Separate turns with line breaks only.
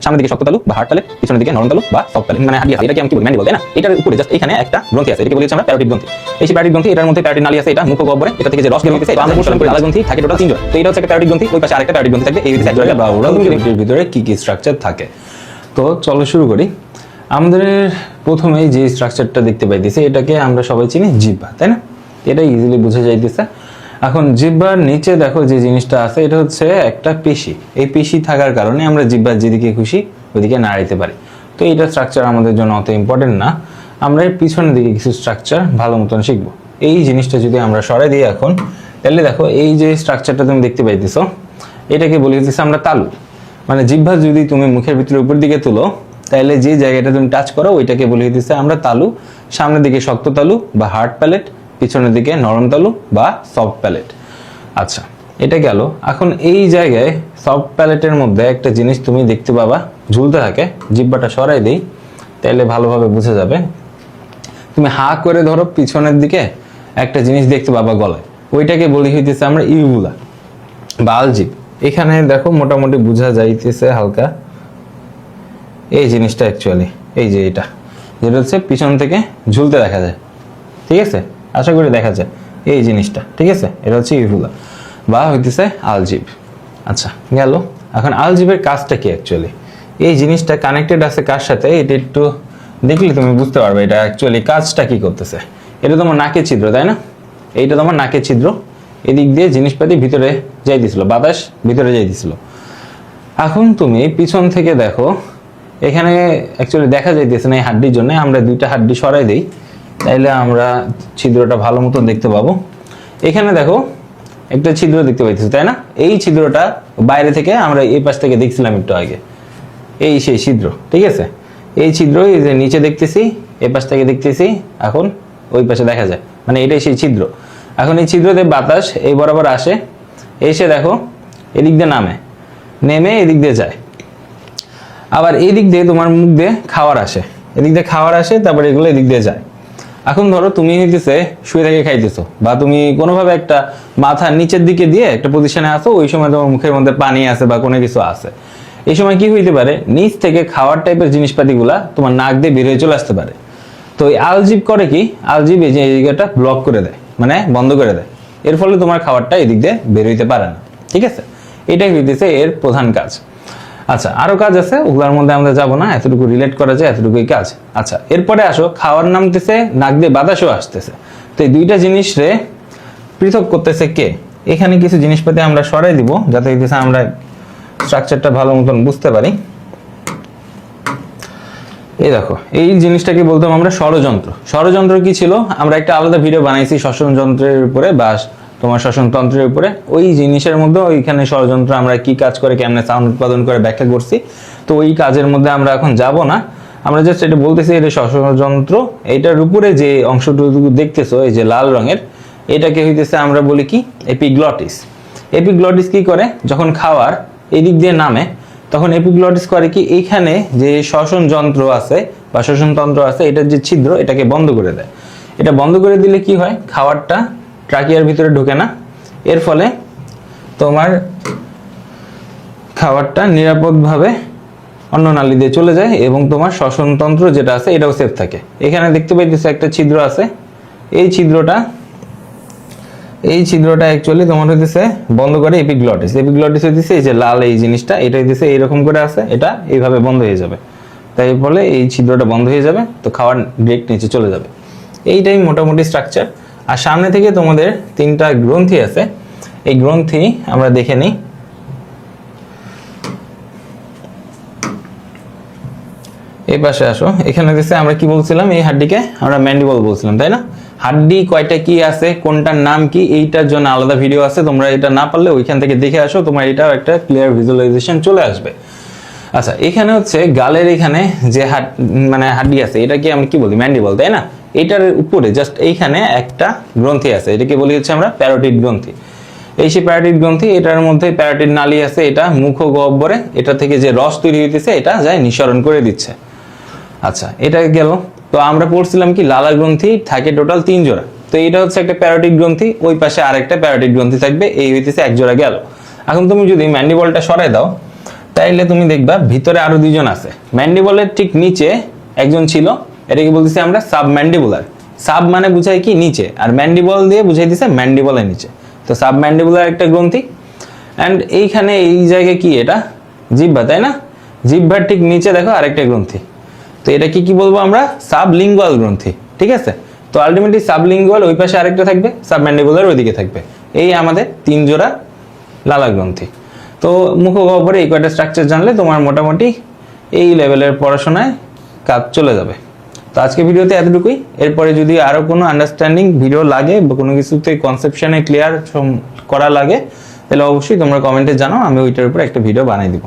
সামনের দিকে শক্ত তালু বা হার্ড প্যালেট, পিছনের দিকে নরম তালু বা সফট প্যালেট, মানে হাড্ডি আছে, এটাকে আমি কি বলি ম্যান্ডিবল, তাই না? এটার উপরে জাস্ট এখানে একটা গ্রন্থি আছে, এটাকে বলি আমরা প্যারোটিড গ্রন্থি। এই সেই প্যারোটিড গ্রন্থি, এটার মধ্যে প্যারোটিড নালী আছে, এটা মুখ গহ্বরে, এটা থেকে যে রস বের হইতেছে, এটা আমরা বলছিলাম লালা গ্রন্থি থাকে টোটাল 3 জোড়া। তো এটা হচ্ছে একটা প্যারোটিড গ্রন্থি, ওই পাশে আরেকটা প্যারোটিড গ্রন্থি থাকবে, এই হচ্ছে এক জোড়া।
বা ওরাল ক্যাভিটির ভিতরে কি কি স্ট্রাকচার থাকে। তো চলো শুরু করি। আমাদের প্রথমেই যে স্ট্রাকচারটা দেখতে পাইতেছি এটাকে আমরা সবাই চিনি জিহ্বা, তাই না? এটা ইজিলি বোঝা যাইতেছে। এখন জিহ্বার নিচে দেখো যে জিনিসটা আছে, এটা হচ্ছে একটা পেশি। এই পেশি থাকার কারণে আমরা জিহ্বার যেদিকে খুশি ওইদিকে নাড়াইতে পারি। তো এইটা স্ট্রাকচার আমাদের জন্য অত ইম্পর্টেন্ট না, আমরা এর পিছনের দিকে কিছু স্ট্রাকচার ভালো মতন শিখবো। এই জিনিসটা যদি আমরা সরাই দিই এখন, তাহলে দেখো এই যে স্ট্রাকচারটা তুমি দেখতে পাইতেছো, এটাকে বলে দিতেছি আমরা তালু। মানে জিহ্বা যদি তুমি মুখের ভিতরে উপর দিকে তুলো, তাহলে যে জায়গাটা তুমি টাচ করো ওইটাকে বলে দিতেছে আমরা তালু। সামনের দিকে শক্ত তালু বা হার্ড প্যালেট, পিছনের দিকে নরম তালু বা সফট প্যালেট। আচ্ছা, এটা গেল। এখন এই জায়গায় সফট প্যালেটের মধ্যে একটা জিনিস তুমি দেখতে পাবা ঝুলতে থাকে, জিহ্বাটা সরাই দিই তাহলে ভালোভাবে বোঝা যাবে। তুমি হা করে ধরো, পিছনের দিকে একটা জিনিস দেখতে পাবা গলায়, ওইটাকে বলি হইতেছে আমরা ইউভুলা বা আলজিভ। এখানে দেখো মোটামুটি বোঝা যাইতেছে হালকা এই জিনিসটা, অ্যাকচুয়ালি এই যে এটা যেটা হচ্ছে পিছন থেকে ঝুলতে দেখা যায়, ঠিক আছে? আশা করি দেখা যায় এই জিনিসটা, ঠিক আছে? এটা হচ্ছে ইউভুলা বা হইতেছে আলজিভ। আচ্ছা গেল। এখন আলজিভের কাজটা কি অ্যাকচুয়ালি? এই জিনিসটা কানেক্টেড আছে কার সাথে, এটা একটু দেখলে তুমি বুঝতে পারবে এটা অ্যাকচুয়ালি কাজটা কি করতেছে। এটা তোমার নাকের ছিদ্র, তাই না? এইটা তোমার নাকের ছিদ্র, এদিক দিয়ে জিনিসপাতি ভিতরে যাইতেছিল, বাতাস ভিতরে যাইতেছিল। এখন তুমি পিছন থেকে দেখো, এখানে অ্যাকচুয়ালি দেখা যাইতেছে না এই হাড্ডির জন্য, আমরা দুইটা হাড্ডি সরাই দিই তাইলে আমরা ছিদ্রটা ভালো মতন দেখতে পাবো। এখানে দেখো একটা ছিদ্র দেখতে পাইতেছি, তাই না? এই ছিদ্রটা বাইরে থেকে আমরা এই পাশ থেকে দেখছিলাম একটু আগে, এই সেই ছিদ্র, ঠিক আছে? এই ছিদ্র এই যে নিচে দেখতেছি, এই পাশ থেকে দেখতেছি, এখন ওই পাশে দেখা যায়, মানে এটাই সেই ছিদ্র। এখন এই ছিদ্রতে বাতাস এই বরাবর আসে, এসে দেখো এদিক দিয়ে নেমে এদিক দিয়ে যায়। আবার এই দিক দিয়ে তোমার মুখ দিয়ে খাওয়ার আসে, এদিক দিয়ে খাওয়ার আসে, তারপর এগুলো এদিক দিয়ে যায়। এখন ধরো তুমি হইতেছে শুয়ে থেকে খাইতেছো, বা তুমি কোনোভাবে একটা মাথা নিচের দিকে দিয়ে একটা পজিশনে আসো, ওই সময় তোমার মুখের মধ্যে পানি আছে বা কোনো কিছু আছে। এই সময় কি হইতে পারে, নিচ থেকে খাওয়ার টাইপের জিনিসপাতিগুলা তোমার নাক দিয়ে বের হয়ে চলে আসতে পারে। তো এই আলজিভ করে কি, আলজিভ এই যে এই জায়গাটা ব্লক করে দেয়, মানে বন্ধ করে দেয়। এর ফলে তোমার খাবারটা এদিক দিয়ে বের হইতে পারে না, ঠিক আছে? এটাই হইতেছে এর প্রধান কাজ। আচ্ছা, আরো কাজ আছে, ওগুলোর মধ্যে আমরা যাবো না, এতটুকু রিলেট করা যায়, এতটুকুই কাজ। আচ্ছা, এরপরে আসো, খাওয়ার নামতেছে, নাক দিয়ে বাতাসও আসতেছে। তো এই দুইটা জিনিস রে পৃথক করতেছে কে? এখানে কিছু জিনিসপাতি আমরা সরাই দিব যাতে হইতেছে আমরা স্ট্রাকচারটা ভালো মতন বুঝতে পারি। এই দেখো, এই জিনিসটাকে বলতাম আমরা ষড়যন্ত্র। ষড়যন্ত্র কি ছিল, আমরা একটা আলাদা ভিডিও বানাইছি শ্বসন যন্ত্রের উপরে বা তোমার শ্বসন তন্ত্রের উপরে। ওই জিনিসের মধ্যে ওইখানে ষড়যন্ত্র আমরা কি কাজ করে, কেমনে সাউন্ড উৎপাদন করে ব্যাখ্যা করছি। তো ওই কাজের মধ্যে আমরা এখন যাব না, আমরা জাস্ট এটা বলতেছি এটা শ্বসন যন্ত্র। এইটার উপরে যে অংশটুকু দেখতেছো এই যে লাল রঙের, এটাকে হইতেছে আমরা বলি কি এপিগ্লটিস। এপিগ্লটিস কি করে, যখন খাওয়ার এদিক দিয়ে নামে তখন এপিগ্লটিস করে কি, এইখানে যে শ্বসন যন্ত্র আছে বা শ্বসন তন্ত্র আছে, এটার যে ছিদ্র এটাকে বন্ধ করে দেয়। এটা বন্ধ করে দিলে কি হয়, খাবারটা ট্রাকিয়ার ভিতরে ঢোকে না। এর ফলে তোমার খাবারটা নিরাপদভাবে অন্য নালী দিয়ে চলে যায় এবং তোমার শ্বসনতন্ত্র যেটা আছে এটাও সেফ থাকে। এখানে দেখতে পাইতেছো একটা ছিদ্র আছে, এই ছিদ্রটা অ্যাকচুয়ালি তোমার হইতেছে বন্ধ করে এপিগ্লটিস। এপিগ্লটিস হইতেছে এই যে লাল এই জিনিসটা, এটা হইতেছে এইরকম করে আছে, এটা এইভাবে বন্ধ হয়ে যাবে। তাই বলে এই ছিদ্রটা বন্ধ হয়ে যাবে, তো খাবার ডিরেক্ট নিচে চলে যাবে। এইটাই মোটামুটি স্ট্রাকচার। আর সামনে থেকে তোমাদের 3টা গ্রন্থি আছে, এই গ্রন্থি আমরা দেখে নিই। এই পাশে আসো, এখানে দিছে আমরা কি বলছিলাম, এই হাড্ডিকে আমরা ম্যান্ডিবল বলছিলাম, তাই না? হাড্ডি কয়টা কি আছে, কোনটার নাম কি, এইটার জন্য আলাদা ভিডিও আছে, তোমরা এটা না পারলে ওইখান থেকে দেখে আসো, তোমার এটাও একটা ক্লিয়ার ভিজুয়ালাইজেশন চলে আসবে। আচ্ছা, এখানে হচ্ছে গালের এখানে যে হাড্ডি আছে, এটাকে আমরা কি বলি ম্যান্ডিবল, তাই না? এটার উপরে জাস্ট এইখানে একটা গ্রন্থি আছে, এটাকে বলি হচ্ছে আমরা প্যারোটিড গ্রন্থি। এই সেই প্যারোটিড গ্রন্থি, এটার মধ্যে প্যারোটিড নালী আছে, এটা মুখ গহ্বরে, এটা থেকে যে রস তৈরি হইতেছে এটা যায় নিঃসরণ করে দিচ্ছে। আচ্ছা, এটা গেল। তো আমরা পড়ছিলাম কি লালা গ্রন্থি থাকে টোটাল 3 জোড়া। তো এটা হচ্ছে একটা প্যারোটিড গ্রন্থি, ওই পাশে আরেকটা প্যারোটিড গ্রন্থি থাকবে, এই হইতেছে 1 জোড়া গেল। এখন তুমি যদি ম্যান্ডিবলটা সরাই দাও, তাইলে তুমি দেখবা ভিতরে আরো দুইজন আছে। ম্যান্ডিবলের ঠিক নিচে একজন ছিল, এটাকে বলতেছি আমরা সাবম্যান্ডিবুলার। সাব মানে বুঝায় কি নিচে, আর ম্যান্ডিবল দিয়ে বুঝাই দিছে ম্যান্ডিবলের নিচে। তো সাবম্যান্ডিবুলার একটা গ্রন্থি। অ্যান্ড এইখানে এই জায়গায় কি এটা জিহ্বা, তাই না? জিহ্বার ঠিক নিচে দেখো আরেকটা গ্রন্থি। তো এটা কি বলবো আমরা? সাবলিঙ্গুয়াল গ্রন্থি, ঠিক আছে? তো আলটিমেটলি সাবলিঙ্গুয়াল ওই পাশে আরেকটা থাকবে, সাবম্যান্ডিবুলার ওইদিকে থাকবে। এই আমাদের 3 জোড়া লালা গ্রন্থি। তো মুখগহ্বরে এই কয়টা স্ট্রাকচার জানলে তোমার মোটামুটি এই লেভেলের পড়াশোনায় কাজ চলে যাবে। তো আজকে ভিডিওতে এতটুকুই। এরপরে যদি আরো কোনো আন্ডারস্ট্যান্ডিং ভিডিও লাগে বা কোনো কিছুতে কনসেপশনে ক্লিয়ার করা লাগে, তাহলে অবশ্যই তোমরা কমেন্টে জানাও, আমি ওইটার উপর একটা ভিডিও বানাই দিব।